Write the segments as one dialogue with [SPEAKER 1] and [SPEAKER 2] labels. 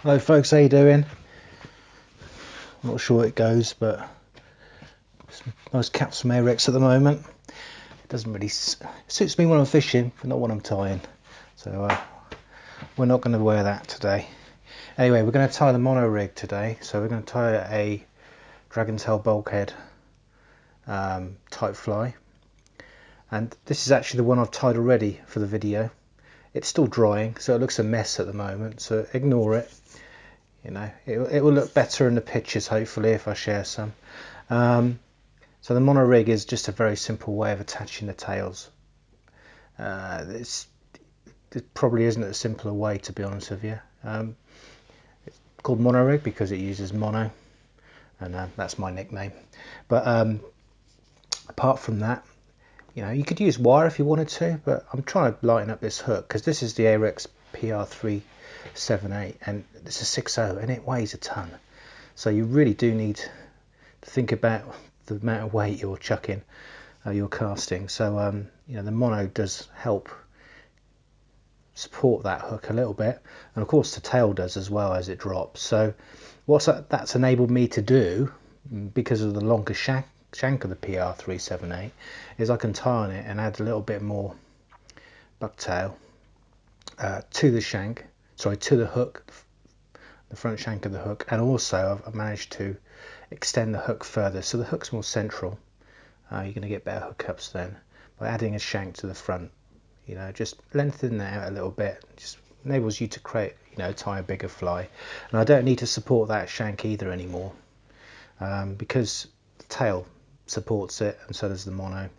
[SPEAKER 1] Hello folks, how you doing? I'm not sure it goes, but nice caps from Ahrex at the moment. It doesn't really suits me when I'm fishing, but not when I'm tying. So we're not going to wear that today. Anyway, we're going to tie the mono rig today. So we're going to tie a Dragontail bulkhead type fly, and this is actually the one I've tied already for the video. It's still drying, so it looks a mess at the moment. So ignore it. You know, it will look better in the pictures hopefully if I share some. So the mono rig is just a very simple way of attaching the tails. It probably isn't a simpler way, to be honest with you. It's called mono rig because it uses mono, and that's my nickname. But apart from that, you know, you could use wire if you wanted to, but I'm trying to lighten up this hook because this is the Ahrex PR378 and it's a 6.0 and it weighs a ton. So you really do need to think about the amount of weight you're chucking, you're casting. So you know, the mono does help support that hook a little bit, and of course the tail does as well as it drops. So what that's enabled me to do, because of the longer shank of the PR378, is I can tie on it and add a little bit more bucktail to the shank, sorry, to the hook, the front shank of the hook, and also I've managed to extend the hook further so the hook's more central. You're going to get better hookups then by adding a shank to the front. You know, just lengthen that out a little bit, just enables you to create, you know, tie a bigger fly. And I don't need to support that shank either anymore, because the tail supports it, and so does the mono,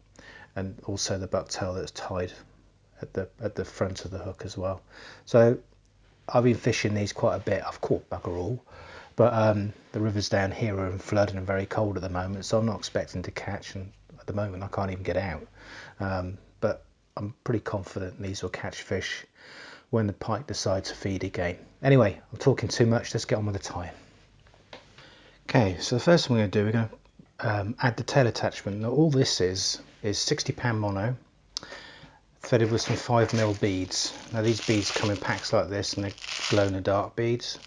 [SPEAKER 1] and also the bucktail that's tied at the front of the hook as well. So I've been fishing these quite a bit. I've caught bugger all, but the rivers down here are in flood and very cold at the moment, so I'm not expecting to catch, and at the moment I can't even get out. But I'm pretty confident these will catch fish when the pike decide to feed again. Anyway, I'm talking too much, let's get on with the tying. Okay, so the first thing we're going to do, we're going to add the tail attachment. Now all this is 60-pound mono threaded with some 5mm beads. Now these beads come in packs like this, and they're glow-in-the-dark beads,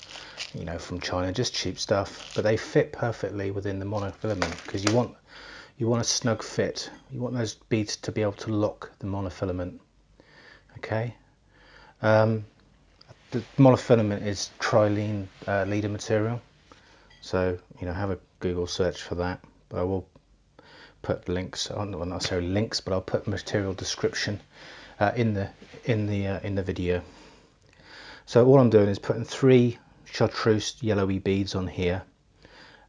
[SPEAKER 1] you know, from China, just cheap stuff, but they fit perfectly within the monofilament because you want a snug fit. You want those beads to be able to lock the monofilament. Okay, the monofilament is Trilene leader material, so you know, have a Google search for that, but I will put links on, well, not necessarily links, but I'll put material description in the video. So all I'm doing is putting 3 chartreuse yellowy beads on here,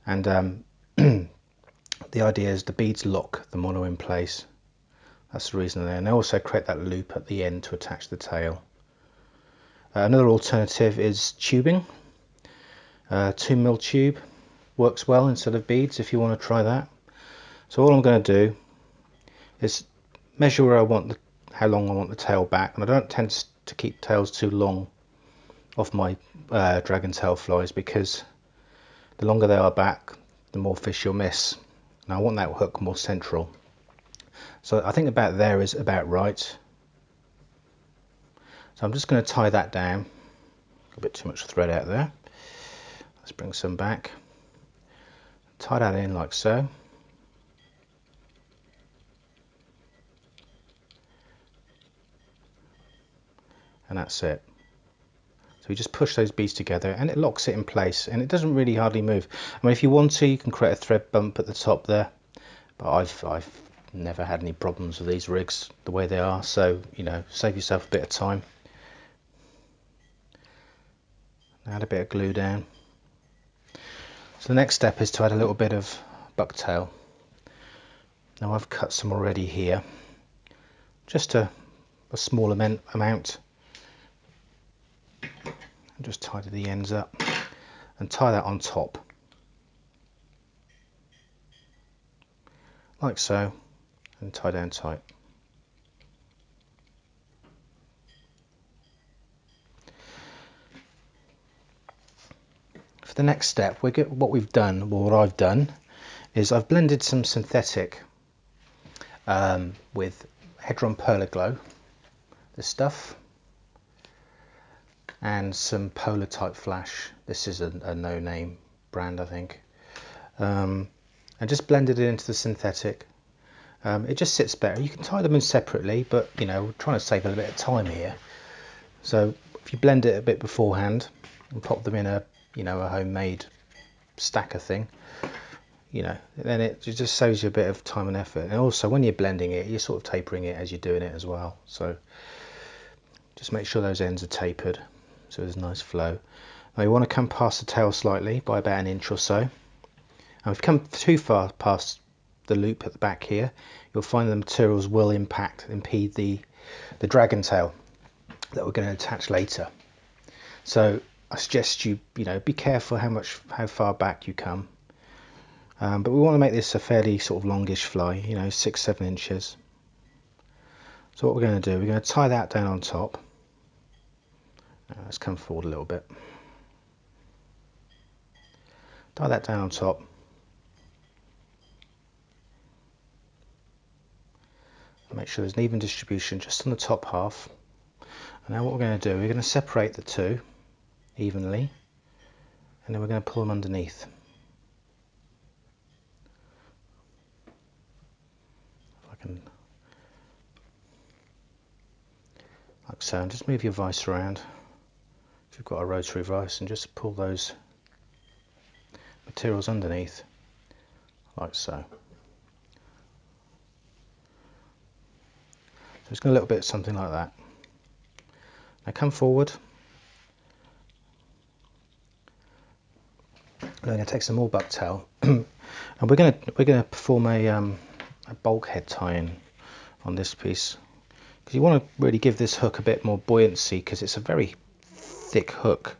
[SPEAKER 1] and the idea is the beads lock the mono in place. That's the reason there, and they also create that loop at the end to attach the tail. Another alternative is tubing. 2mm tube works well instead of beads if you want to try that. So all I'm going to do is measure where I want how long I want the tail back, and I don't tend to keep tails too long off my Dragontail flies, because the longer they are back, the more fish you'll miss, and I want that hook more central. So I think about there is about right. So I'm just going to tie that down. A bit too much thread out there. Let's bring some back. Tie that in like so. And that's it. So we just push those beads together and it locks it in place, and it doesn't really hardly move. I mean, if you want to, you can create a thread bump at the top there, but I've never had any problems with these rigs the way they are, so you know, save yourself a bit of time. Add a bit of glue down. So the next step is to add a little bit of bucktail. Now I've cut some already here, just a small amount, and just tidy the ends up and tie that on top like so, and tie down tight. For the next step, what we've done, or what I've done, is I've blended some synthetic with Hedron Perla Glow, this stuff, and some polar type flash. This is a no-name brand, I think. And just blended it into the synthetic. It just sits better. You can tie them in separately, but you know, we're trying to save a little bit of time here. So if you blend it a bit beforehand and pop them in a, you know, a homemade stacker thing, you know, then it just saves you a bit of time and effort. And also when you're blending it, you're sort of tapering it as you're doing it as well. So just make sure those ends are tapered so there's a nice flow. Now you want to come past the tail slightly by about 1 inch or so. And if you come too far past the loop at the back here, you'll find the materials will impede the Dragontail that we're going to attach later. So I suggest you know, be careful how far back you come. But we want to make this a fairly sort of longish fly, you know, 6-7 inches. So what we're going to do, we're going to tie that down on top. Let's come forward a little bit. Tie that down on top. Make sure there's an even distribution just on the top half. And now what we're going to do, we're going to separate the two evenly, and then we're going to pull them underneath. If I can, like so, and just move your vise around if you've got a rotary vise, and just pull those materials underneath, like so. So it's got a little bit something like that. Now come forward. We're going to take some more bucktail, and we're going to perform a bulkhead tie-in on this piece, because you want to really give this hook a bit more buoyancy, because it's a very thick hook.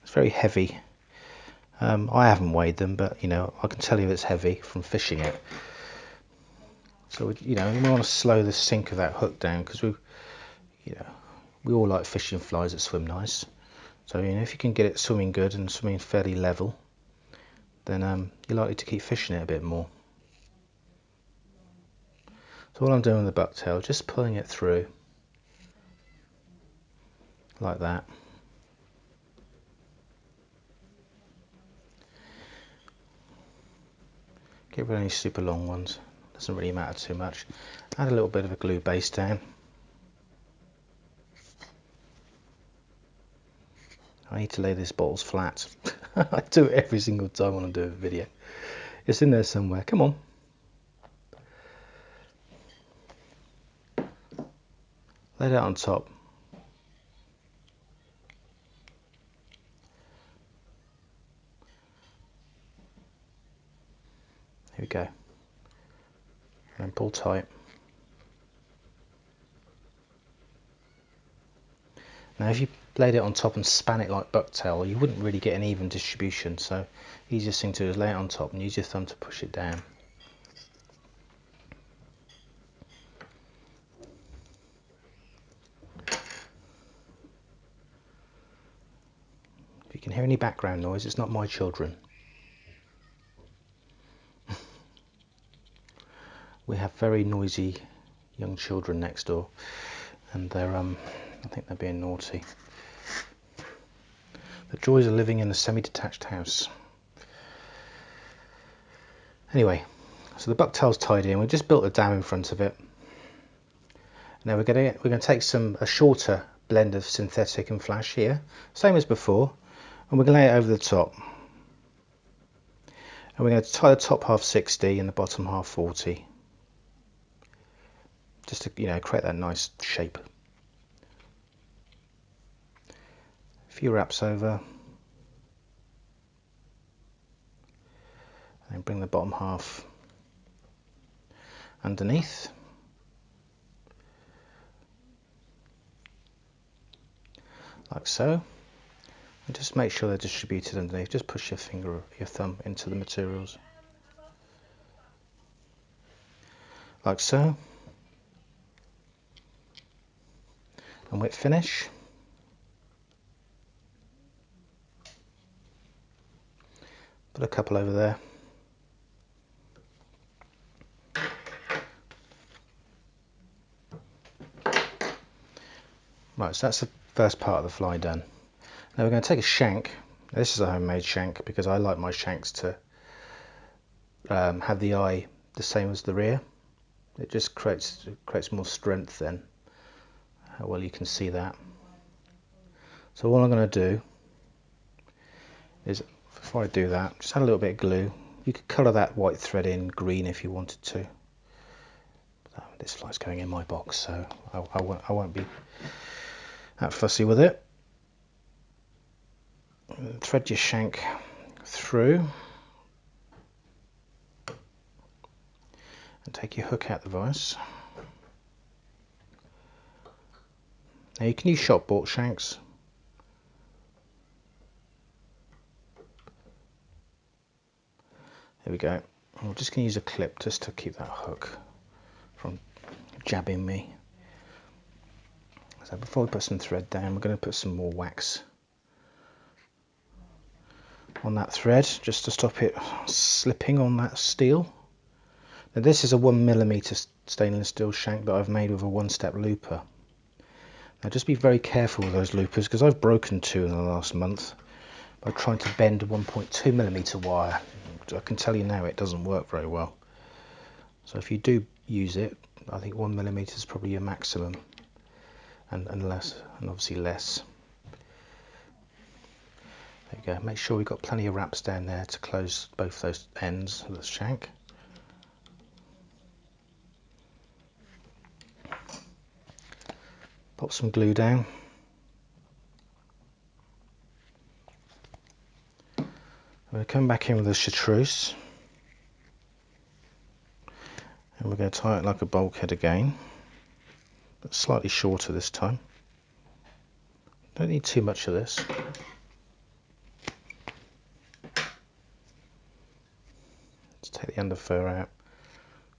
[SPEAKER 1] It's very heavy. I haven't weighed them, but you know, I can tell you it's heavy from fishing it. So you know, we want to slow the sink of that hook down, because we all like fishing flies that swim nice. So you know, if you can get it swimming good and swimming fairly level, then you're likely to keep fishing it a bit more. So what I'm doing with the bucktail, just pulling it through like that. Get rid of any super long ones, doesn't really matter too much. Add a little bit of a glue base down. I need to lay these bottles flat. I do it every single time when I do a video. It's in there somewhere, come on. Lay it out on top. Here we go. And pull tight. Now if you laid it on top and span it like bucktail, you wouldn't really get an even distribution, so the easiest thing to do is lay it on top and use your thumb to push it down. If you can hear any background noise, it's not my children. We have very noisy young children next door, and they're I think they're being naughty. The joys of living in a semi-detached house. Anyway, so the bucktail's tied in. We just built a dam in front of it. Now we're going to take a shorter blend of synthetic and flash here, same as before, and we're going to lay it over the top. And we're going to tie the top half 60 and the bottom half 40, just to, you know, create that nice shape. A few wraps over, and bring the bottom half underneath. Like so. And just make sure they're distributed underneath. Just push your thumb into the materials. Like so. And whip finish. Put a couple over there. Right, so that's the first part of the fly done. Now we're going to take a shank. This is a homemade shank because I like my shanks to have the eye the same as the rear. It just creates more strength then. How well you can see that. So all I'm going to do is, before I do that, just add a little bit of glue. You could colour that white thread in green if you wanted to. This fly's going in my box, so I won't be that fussy with it. Thread your shank through and take your hook out the vise. Now you can use shop bought shanks. There we go. I'm just going to use a clip just to keep that hook from jabbing me. So before we put some thread down, we're going to put some more wax on that thread just to stop it slipping on that steel. Now this is a 1mm stainless steel shank that I've made with a one-step looper. Now just be very careful with those loopers because I've broken 2 in the last month by trying to bend a 1.2mm wire. I can tell you now it doesn't work very well. So if you do use it, I think 1mm is probably your maximum, and less, and obviously less. There you go. Make sure we've got plenty of wraps down there to close both those ends of the shank. Pop some glue down. I'm going to come back in with a chartreuse, and we're going to tie it like a bulkhead again, but slightly shorter this time. Don't need too much of this. Let's take the under fur out,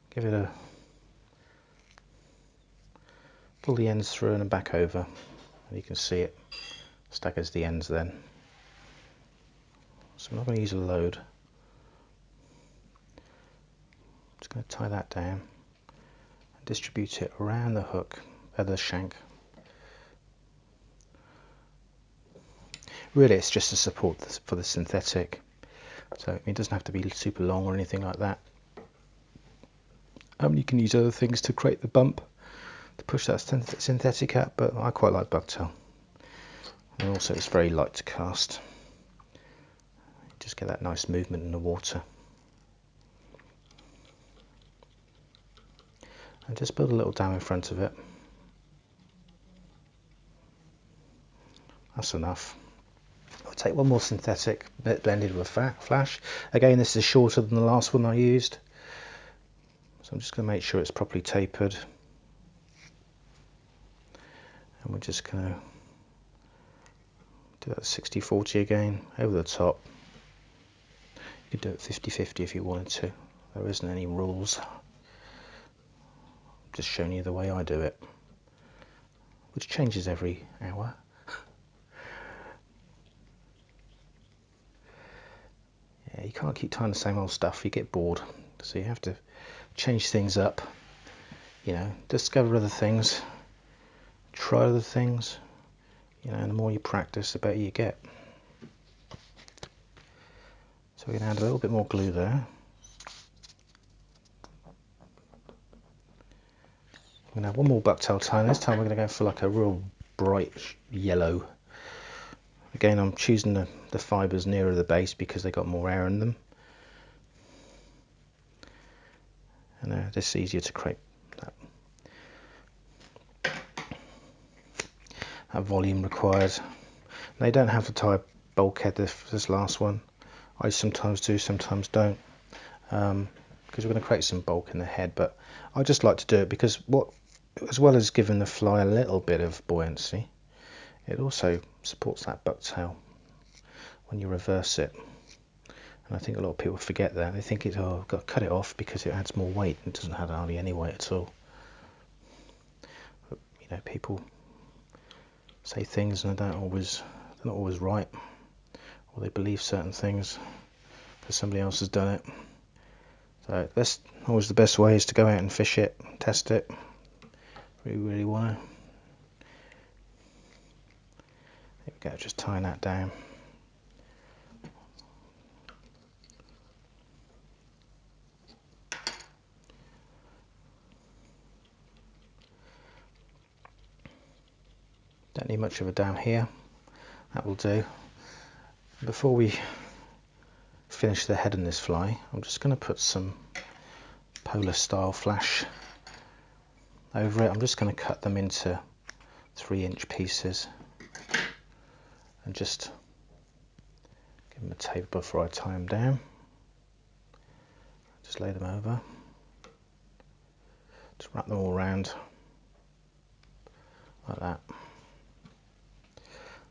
[SPEAKER 1] give it a pull the ends through and back over, and you can see it staggers the ends then. So I'm not going to use a load. Just going to tie that down and distribute it around the hook, the shank. Really it's just a support for the synthetic, so it doesn't have to be super long or anything like that. You can use other things to create the bump to push that synthetic out, but I quite like bucktail, and also it's very light to cast. Just get that nice movement in the water. And just build a little dam in front of it. That's enough. I'll take one more synthetic blended with flash. Again, this is shorter than the last one I used, so I'm just going to make sure it's properly tapered. And we're just going to do that 60-40 again, over the top. You could do it 50-50 if you wanted to. There isn't any rules. Just showing you the way I do it, which changes every hour. Yeah, you can't keep tying the same old stuff, you get bored. So you have to change things up, you know, discover other things, try other things, you know, and the more you practice, the better you get. So we're going to add a little bit more glue there. I'm going to have one more bucktail tie. This time we're going to go for like a real bright yellow. Again, I'm choosing the fibres nearer the base because they got more air in them. And this is easier to create that volume required. They don't have to tie a bulkhead this last one. I sometimes do, sometimes don't, because we're going to create some bulk in the head, but I just like to do it because as well as giving the fly a little bit of buoyancy, it also supports that bucktail when you reverse it. And I think a lot of people forget that. They think I've got to cut it off because it adds more weight. It doesn't have hardly any weight at all. But, you know, people say things and they're not always right, or they believe certain things because somebody else has done it. So that's always the best way, is to go out and fish it, test it. Really want to. There we go, just tying that down. Don't need much of a down here, that will do. Before we finish the head on this fly, I'm just going to put some polar style flash over it. I'm just going to cut them into 3-inch pieces and just give them a tape before I tie them down. Just lay them over, just wrap them all around like that.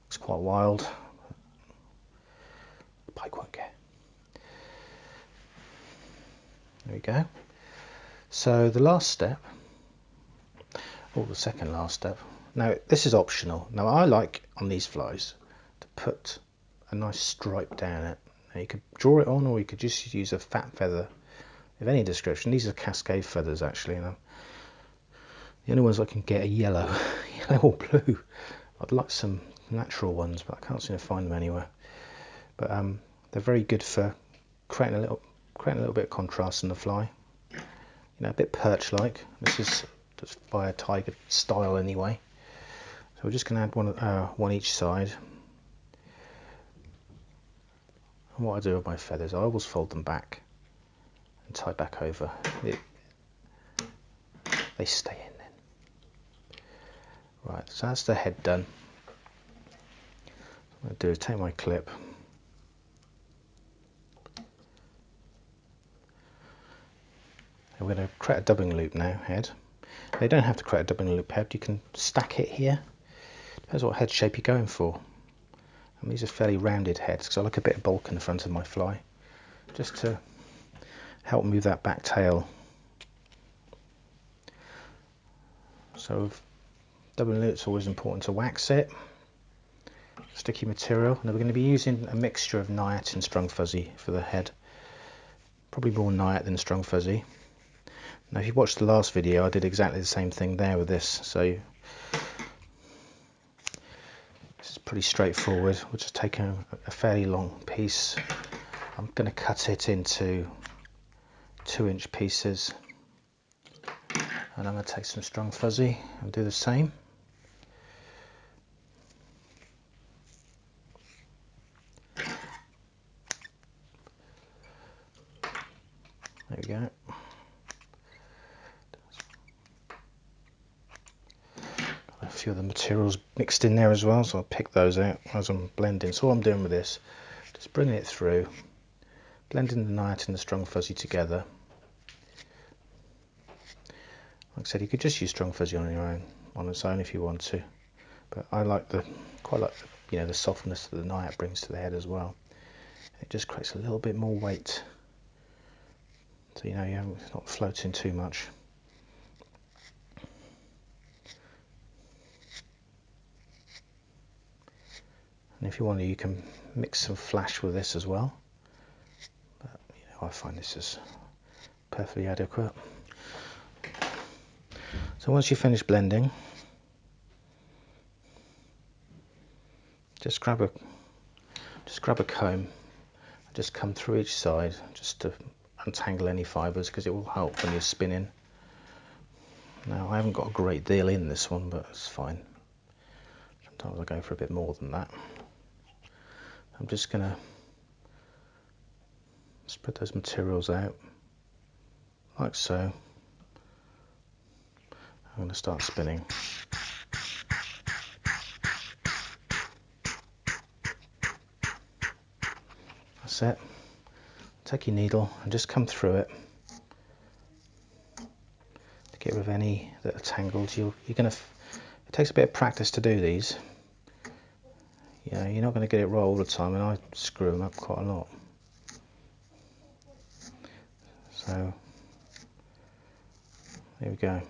[SPEAKER 1] It's quite wild. The pike won't get. There we go. So the last step, or the second last step, now this is optional. Now I like on these flies to put a nice stripe down it. Now you could draw it on, or you could just use a fat feather of any description. These are cascade feathers actually. You know, the only ones I can get are yellow, yellow or blue. I'd like some natural ones, but I can't seem to find them anywhere. But they're very good for creating a little bit of contrast in the fly. You know, a bit perch-like. This is just by a tiger style anyway. So we're just going to add one each side. And what I do with my feathers, I always fold them back and tie back over. They stay in then. Right, so that's the head done. What I'm going to do is take my clip. And we're going to create a dubbing loop now, head. Now, you don't have to create a dubbing loop head, you can stack it here. Depends what head shape you're going for. And these are fairly rounded heads because I like a bit of bulk in the front of my fly, just to help move that back tail. So with dubbing loop, it's always important to wax it. Sticky material. Now we're going to be using a mixture of naiad and strung fuzzy for the head. Probably more naiad than strung fuzzy. Now if you watched the last video, I did exactly the same thing there with this, so this is pretty straightforward. We'll just take a fairly long piece. I'm going to cut it into 2-inch pieces, and I'm going to take some strung fuzzy and do the same. There we go. A few of the materials mixed in there as well, so I'll pick those out as I'm blending. So what I'm doing with this, just bringing it through, blending the naiad and the strung fuzzy together. Like I said, you could just use strung fuzzy on your own, on its own if you want to, but I like quite like the softness that the naiad brings to the head as well. It just creates a little bit more weight, so it's not floating too much. And if you want to, you can mix some flash with this as well. But I find this is perfectly adequate. So once you finish blending, just grab a comb and just come through each side just to untangle any fibres, because it will help when you're spinning. Now I haven't got a great deal in this one, but it's fine. Sometimes I go for a bit more than that. I'm just going to spread those materials out like so. I'm going to start spinning. That's it. Take your needle and just come through it to get rid of any that are tangled. It takes a bit of practice to do these. You're not going to get it right all the time, and I screw them up quite a lot. So there we go,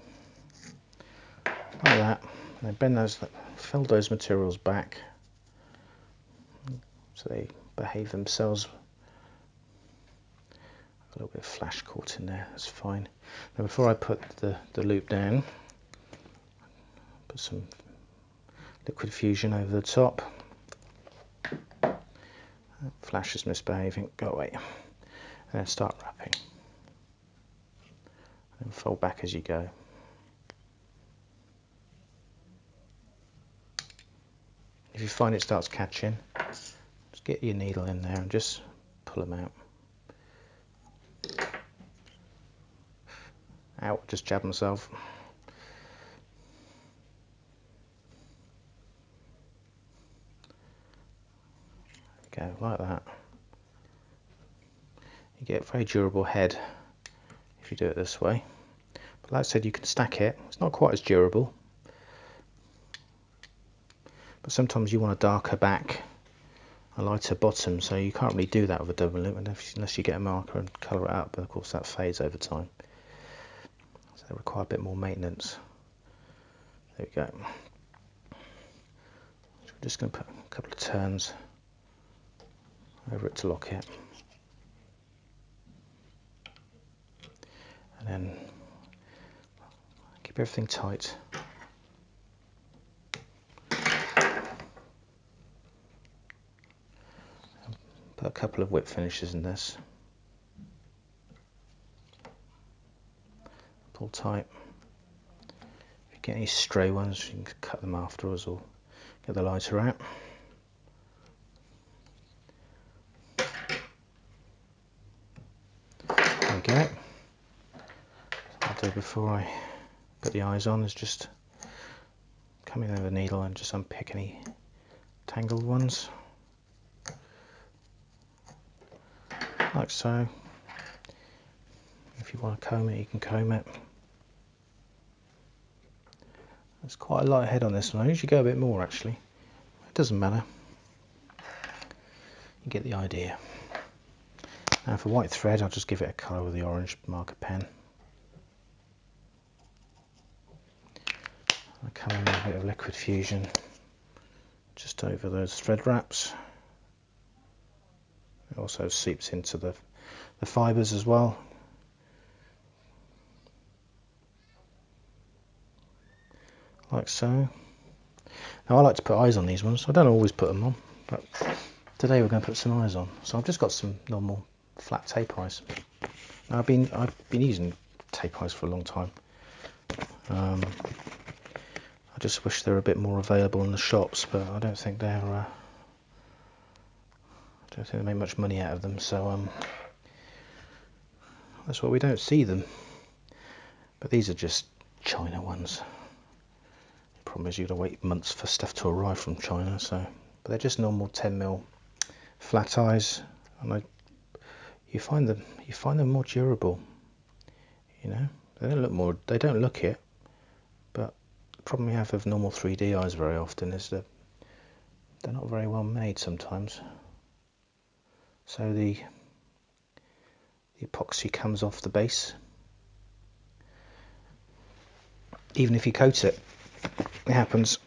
[SPEAKER 1] like that. Then bend fold those materials back so they behave themselves. A little bit of flash caught in there, that's fine. Now before I put the loop down, put some liquid fusion over the top. Flash is misbehaving, go away. And then start wrapping. And fold back as you go. If you find it starts catching, just get your needle in there and just pull them out. Out, just jab myself. Go like that. You get a very durable head if you do it this way. But like I said, you can stack it. It's not quite as durable. But sometimes you want a darker back, a lighter bottom, so you can't really do that with a double loop unless you get a marker and colour it up, but of course that fades over time. So they require a bit more maintenance. There we go. So we're just going to put a couple of turns over it to lock it. And then keep everything tight. Put a couple of whip finishes in this. Pull tight. If you get any stray ones, you can cut them afterwards or get the lighter out. There we go. What I'll do before I put the eyes on is just come in with a needle and just unpick any tangled ones. Like so. If you want to comb it, you can comb it. There's quite a light head on this one. I usually go a bit more actually. It doesn't matter. You get the idea. Now for white thread, I'll just give it a colour with the orange marker pen. I come in with a bit of liquid fusion just over those thread wraps. It also seeps into the fibres as well. Like so. Now I like to put eyes on these ones. I don't always put them on, but today we're going to put some eyes on. So I've just got some normal flat tape eyes. Now I've been using tape eyes for a long time. I just wish they were a bit more available in the shops, but I don't think they're. I don't think they make much money out of them. So that's why we don't see them. But these are just China ones. The problem is you've got to wait months for stuff to arrive from China. So, but they're just normal 10mm flat eyes, and you find them more durable. You know, they don't look it, but the problem we have with normal 3D eyes very often is that they're not very well made sometimes. So the epoxy comes off the base. Even if you coat it, it happens.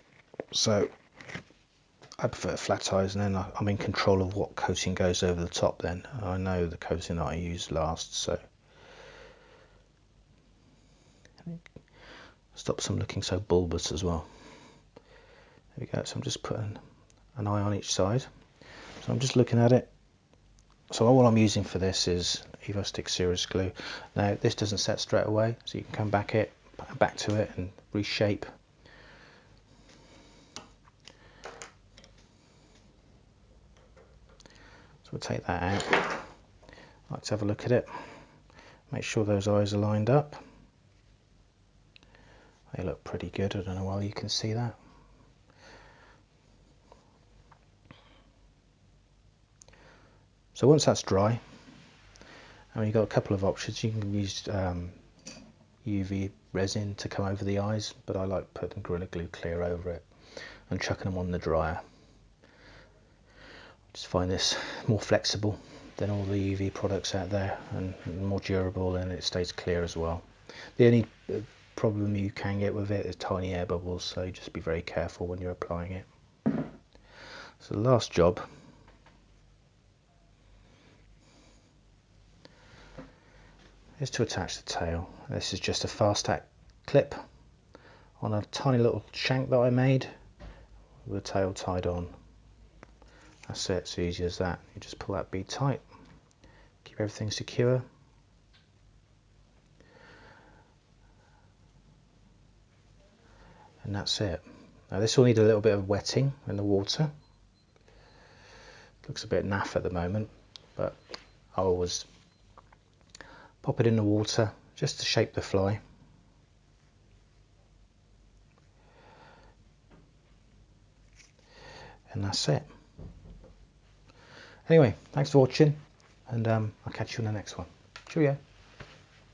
[SPEAKER 1] So I prefer flat eyes, and then I'm in control of what coating goes over the top then. I know the coating that I use last, so stops them looking so bulbous as well. There we go. So I'm just putting an eye on each side. So I'm just looking at it. So all I'm using for this is EvoStick Serious Glue. Now this doesn't set straight away, so you can come back to it and reshape. So we'll take that out. Let's have a look at it. Make sure those eyes are lined up. They look pretty good. I don't know why you can see that. So once that's dry, you've got a couple of options. You can use UV resin to come over the eyes, but I like putting Gorilla Glue clear over it and chucking them on the dryer. I just find this more flexible than all the UV products out there, and more durable, and it stays clear as well. The only problem you can get with it is tiny air bubbles, so just be very careful when you're applying it. So the last job is to attach the tail. This is just a fast tack clip on a tiny little shank that I made with the tail tied on. That's it, it's easy as that. You just pull that bead tight, keep everything secure. And that's it. Now this will need a little bit of wetting in the water. Looks a bit naff at the moment, but I always pop it in the water just to shape the fly. And that's it. Anyway, thanks for watching, and I'll catch you on the next one. Cheerio.